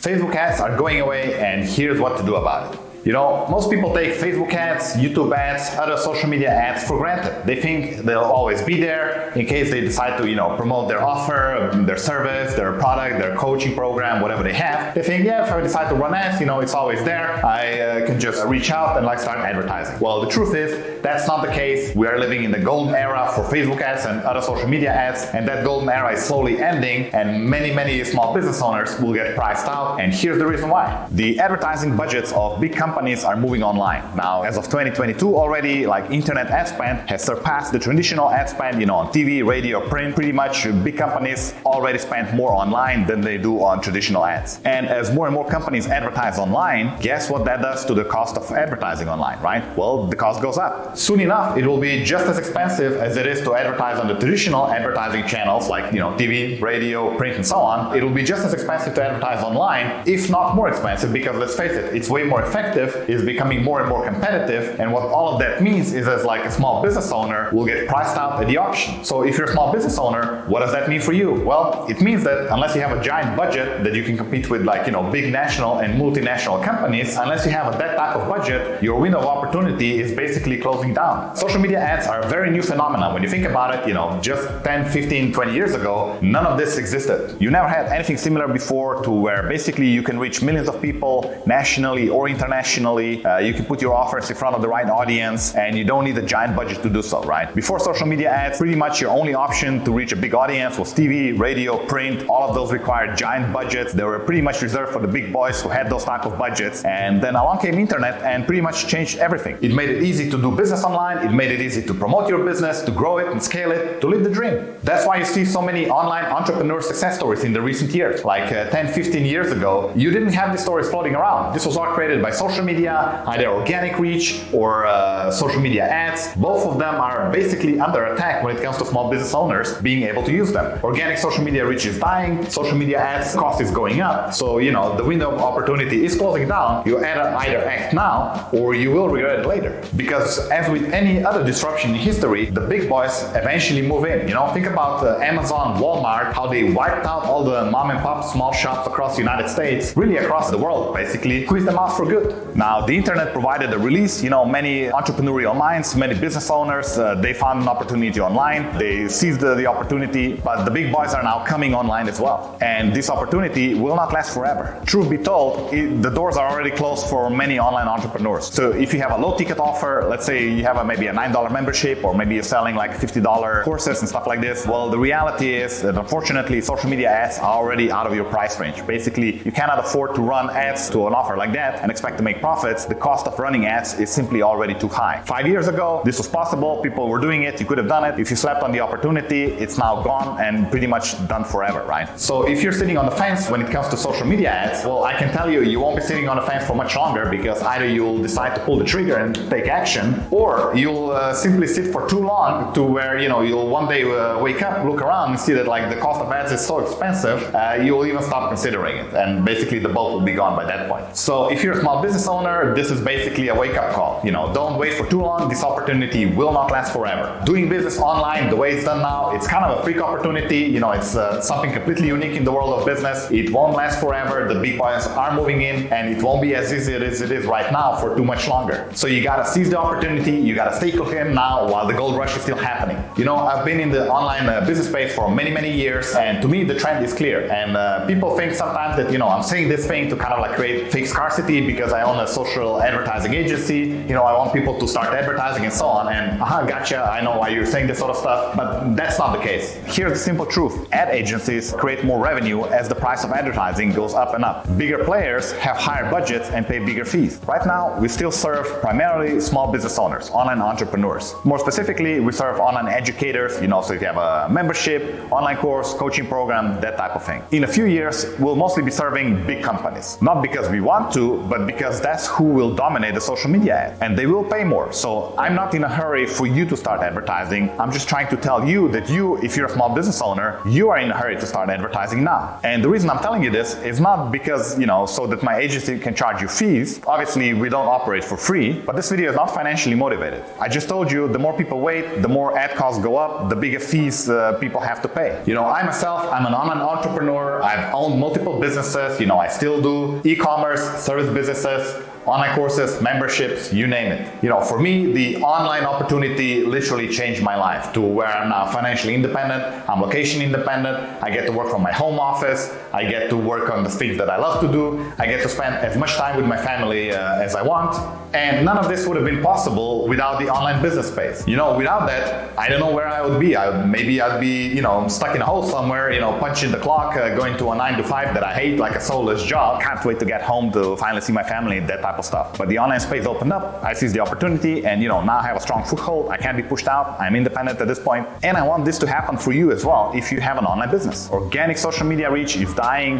Facebook ads are going away, and here's what to do about it. Most people take Facebook ads, YouTube ads, other social media ads for granted. They think they'll always be there in case they decide to, promote their offer, their service, their product, their coaching program, whatever they have. They think, yeah, if I decide to run ads, it's always there. I can just reach out and start advertising. Well, the truth is, that's not the case. We are living in the golden era for Facebook ads and other social media ads, and that golden era is slowly ending, and many small business owners will get priced out. And here's the reason why. The advertising budgets of big companies are moving online. Now, as of 2022 already, internet ad spend has surpassed the traditional ad spend, on TV, radio, print. Pretty much big companies already spend more online than they do on traditional ads. And as more and more companies advertise online, guess what that does to the cost of advertising online, right? Well, the cost goes up. Soon enough, it will be just as expensive as it is to advertise on the traditional advertising channels like, TV, radio, print, and so on. It will be just as expensive to advertise online, if not more expensive, because let's face it, it's way more effective, is becoming more and more competitive, and what all of that means is as a small business owner will get priced out at the auction. So if you're a small business owner, what does that mean for you? Well, it means that unless you have a giant budget that you can compete with big national and multinational companies, unless you have that type of budget, your window of opportunity is basically closing down. Social media ads are a very new phenomenon. When you think about it, just 10, 15, 20 years ago, none of this existed. You never had anything similar before to where basically you can reach millions of people nationally or internationally. You can put your offers in front of the right audience, and you don't need a giant budget to do so, right? Before social media ads, pretty much your only option to reach a big audience was TV, radio, print. All of those required giant budgets. They were pretty much reserved for the big boys who had those type of budgets. And then along came internet and pretty much changed everything. It made it easy to do business online. It made it easy to promote your business, to grow it and scale it, to live the dream. That's why you see so many online entrepreneur success stories in the recent years. 10, 15 years ago, you didn't have these stories floating around. This was all created by social media, either organic reach or social media ads. Both of them are basically under attack when it comes to small business owners being able to use them. Organic social media reach is dying, social media ads cost is going up. So, the window of opportunity is closing down. You either act now or you will regret it later. Because as with any other disruption in history, the big boys eventually move in. Think about Amazon, Walmart, how they wiped out all the mom and pop small shops across the United States, really across the world, basically squeezed them out for good. Now, the internet provided a release. Many entrepreneurial minds, many business owners, they found an opportunity online. They seized the opportunity, but the big boys are now coming online as well. And this opportunity will not last forever. Truth be told, the doors are already closed for many online entrepreneurs. So if you have a low ticket offer, let's say you have maybe a $9 membership, or maybe you're selling $50 courses and stuff like this. Well, the reality is that unfortunately, social media ads are already out of your price range. Basically, you cannot afford to run ads to an offer like that and expect to make profits. The cost of running ads is simply already too high. 5 years ago, this was possible. People were doing it. You could have done it. If you slept on the opportunity, it's now gone and pretty much done forever, right? So if you're sitting on the fence when it comes to social media ads, well, I can tell you, you won't be sitting on the fence for much longer, because either you'll decide to pull the trigger and take action, or you'll simply sit for too long to where, you'll one day wake up, look around and see that the cost of ads is so expensive, you'll even stop considering it. And basically the boat will be gone by that point. So if you're a small business owner, this is basically a wake-up call. Don't wait for too long. This opportunity will not last forever. Doing business online the way it's done now, it's kind of a freak opportunity. It's something completely unique in the world of business. It won't last forever. The big boys are moving in, and it won't be as easy as it is right now for too much longer. So you gotta seize the opportunity. You gotta stay coherent now while the gold rush is still happening. I've been in the online business space for many years, and to me the trend is clear. And people think sometimes that I'm saying this thing to kind of create fake scarcity because I own a social advertising agency. I want people to start advertising and so on. And gotcha, I know why you're saying this sort of stuff, but that's not the case. Here's the simple truth. Ad agencies create more revenue as the price of advertising goes up and up. Bigger players have higher budgets and pay bigger fees. Right now, we still serve primarily small business owners, online entrepreneurs. More specifically, we serve online educators, so if you have a membership, online course, coaching program, that type of thing. In a few years, we'll mostly be serving big companies. Not because we want to, but because that's who will dominate the social media ad, and they will pay more. So I'm not in a hurry for you to start advertising. I'm just trying to tell you that if you're a small business owner, you are in a hurry to start advertising now. And the reason I'm telling you this is not because, so that my agency can charge you fees. Obviously, we don't operate for free, but this video is not financially motivated. I just told you the more people wait, the more ad costs go up, the bigger fees people have to pay. I myself, I'm an online entrepreneur. I've owned multiple businesses. I still do e-commerce, service businesses, online courses, memberships, you name it. For me, the online opportunity literally changed my life to where I'm now financially independent, I'm location independent, I get to work from my home office, I get to work on the things that I love to do, I get to spend as much time with my family as I want, and none of this would have been possible without the online business space. Without that, I don't know where I would be. Maybe I'd be, stuck in a hole somewhere, punching the clock, going to a 9-to-5 that I hate, like a soulless job. Can't wait to get home to finally see my family, that type of stuff. But the online space opened up, I seized the opportunity, and now I have a strong foothold. I can't be pushed out. I'm independent at this point, and I want this to happen for you as well if you have an online business. Organic social media reach is dying.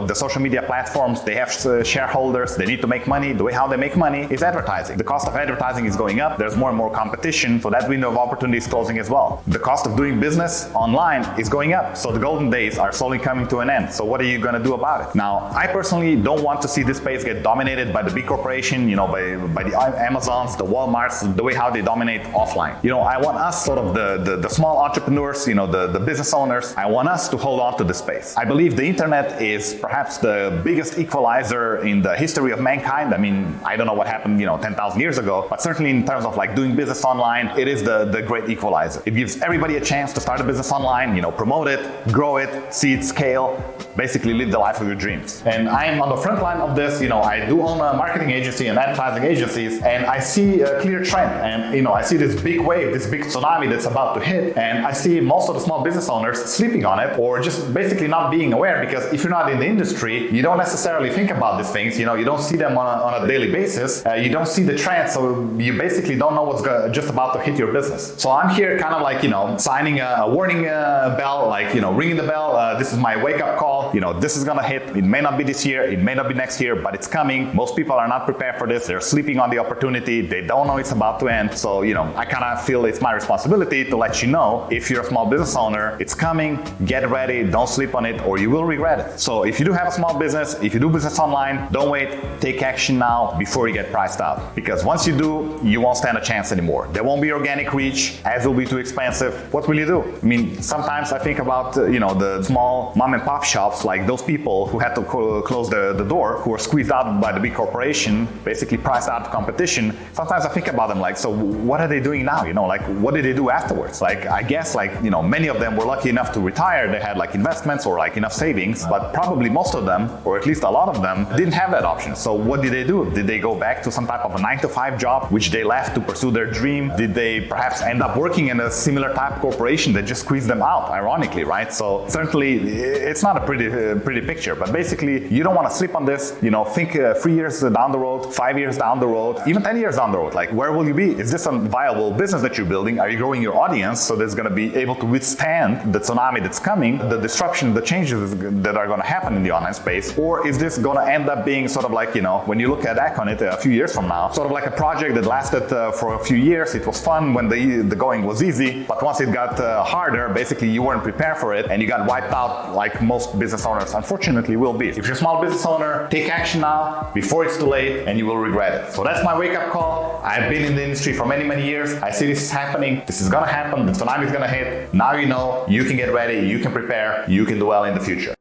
The social media platforms, they have shareholders, they need to make money. The way how they make money is advertising. The cost of advertising is going up. There's more and more competition, so that window of opportunity is closing as well. The cost of doing business online is going up, so the golden days are slowly coming to an end. So what are you going to do about it? Now, I personally don't want to see this space get dominated by the big corporation, by the Amazons, the Walmarts, the way how they dominate offline. I want us, sort of the small entrepreneurs, the business owners, I want us to hold on to this space. I believe the internet is perhaps the biggest equalizer in the history of mankind. I don't know what happened, 10,000 years ago, but certainly in terms of like doing business online, it is the great equalizer. It gives everybody a chance to start a business online, promote it, grow it, see it scale, basically live the life of your dreams. And I am on the front line of this. I do own a marketing agency and advertising agencies, and I see a clear trend. And I see this big wave, this big tsunami that's about to hit, and I see most of the small business owners sleeping on it, or just basically not being aware, because if you're not in the industry, you don't necessarily think about these things. You don't see them on a daily basis. You don't see the trend, so you basically don't know what's just about to hit your business. So I'm here kind of like, signing a warning bell, like, ringing the bell. This is my wake-up call. This is gonna hit. It may not be this year, it may not be next year, but it's coming. Most people are not prepared for this. They're sleeping on the opportunity. They don't know it's about to end. So, I kind of feel it's my responsibility to let you know, if you're a small business owner, it's coming, get ready, don't sleep on it, or you will regret it. So if you do have a small business, if you do business online, don't wait, take action now before you get priced out. Because once you do, you won't stand a chance anymore. There won't be organic reach, ads will be too expensive. What will you do? Sometimes I think about, the small mom and pop shops, like those people who had to close the door, who were squeezed out by the big corporation, basically priced out of competition. Sometimes I think about them like, so what are they doing now? What did they do afterwards? I guess many of them were lucky enough to retire. They had investments or enough savings, but probably most of them, or at least a lot of them, didn't have that option. So what did they do? Did they go back to some type of a 9-to-5 job, which they left to pursue their dream? Did they perhaps end up working in a similar type of corporation that just squeezed them out, ironically, right? So certainly it's not a pretty picture, but basically you don't want to sleep on this. Think 3 years down the road, 5 years down the road, even 10 years down the road. Where will you be? Is this a viable business that you're building? Are you growing your audience so that's going to be able to withstand the tsunami that's coming, the disruption, the changes that are going to happen in the online space? Or is this going to end up being sort of when you look back on it a few years from now, sort of like a project that lasted for a few years. It was fun when the going was easy, but once it got harder, basically you weren't prepared for it and you got wiped out, like most business owners unfortunately will be. If you're a small business owner, take action now before it's too late and you will regret it. So that's my wake-up call. I've been in the industry for many years. I see this is happening. This is gonna happen. The tsunami is gonna hit. Now you know, you can get ready, you can prepare, you can do well in the future.